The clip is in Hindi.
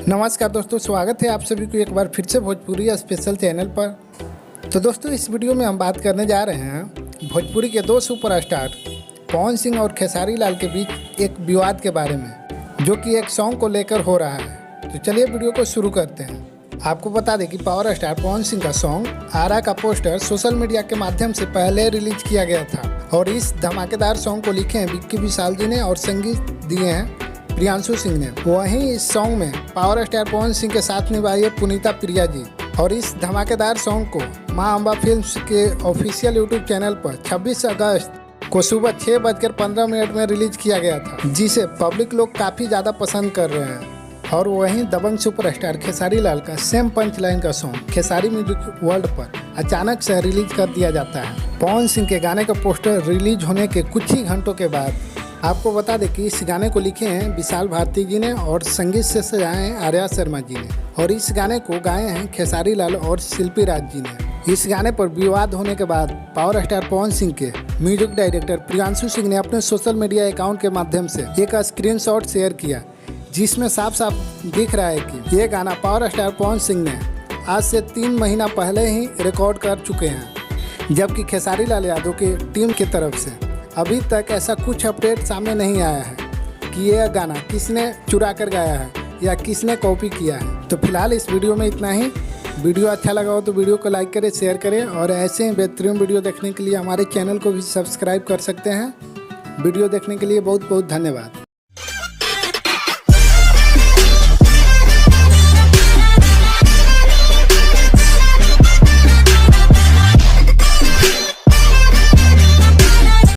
नमस्कार दोस्तों, स्वागत है आप सभी को एक बार फिर से भोजपुरी स्पेशल चैनल पर। तो दोस्तों, इस वीडियो में हम बात करने जा रहे हैं भोजपुरी के दो सुपरस्टार पवन सिंह और खेसारी लाल के बीच एक विवाद के बारे में, जो कि एक सॉन्ग को लेकर हो रहा है। तो चलिए वीडियो को शुरू करते हैं। आपको बता दें कि पावर स्टार पवन सिंह का सॉन्ग आरा का पोस्टर सोशल मीडिया के माध्यम से पहले रिलीज किया गया था और इस धमाकेदार सॉन्ग को लिखे हैं विक्की विशाल जी ने और संगीत दिए हैं प्रियांशु सिंह ने। वहीं इस सॉन्ग में पावर स्टार पवन सिंह के साथ निभाई है पुनीता प्रिया जी। और इस धमाकेदार सॉन्ग को मां अंबा फिल्म्स के ऑफिशियल यूट्यूब चैनल पर 26 अगस्त को सुबह 6:15 में रिलीज किया गया था, जिसे पब्लिक लोग काफ़ी ज़्यादा पसंद कर रहे हैं। और वहीं दबंग सुपरस्टार खेसारी लाल का सेम पंच लाइन का सॉन्ग खेसारी म्यूजिक वर्ल्ड पर अचानक से रिलीज कर दिया जाता है। पवन सिंह के गाने का पोस्टर रिलीज होने के कुछ ही घंटों के बाद आपको बता दें कि इस गाने को लिखे हैं विशाल भारती जी ने और संगीत से सजाए हैं आर्या शर्मा जी ने। और इस गाने को गाए हैं खेसारी लाल और शिल्पी राज जी ने। इस गाने पर विवाद होने के बाद पावर स्टार पवन सिंह के म्यूजिक डायरेक्टर प्रियांशु सिंह ने अपने सोशल मीडिया अकाउंट के माध्यम से एक स्क्रीनशॉट शेयर किया, जिसमें साफ साफ दिख रहा है कि ये गाना पावर स्टार पवन सिंह ने आज से 3 महीना पहले ही रिकॉर्ड कर चुके हैं, जबकि खेसारी लाल यादव की टीम की तरफ से अभी तक ऐसा कुछ अपडेट सामने नहीं आया है कि यह गाना किसने चुरा कर गाया है या किसने कॉपी किया है। तो फिलहाल इस वीडियो में इतना ही। वीडियो अच्छा लगा हो तो वीडियो को लाइक करें, शेयर करें और ऐसे ही बेहतरीन वीडियो देखने के लिए हमारे चैनल को भी सब्सक्राइब कर सकते हैं। वीडियो देखने के लिए बहुत बहुत धन्यवाद।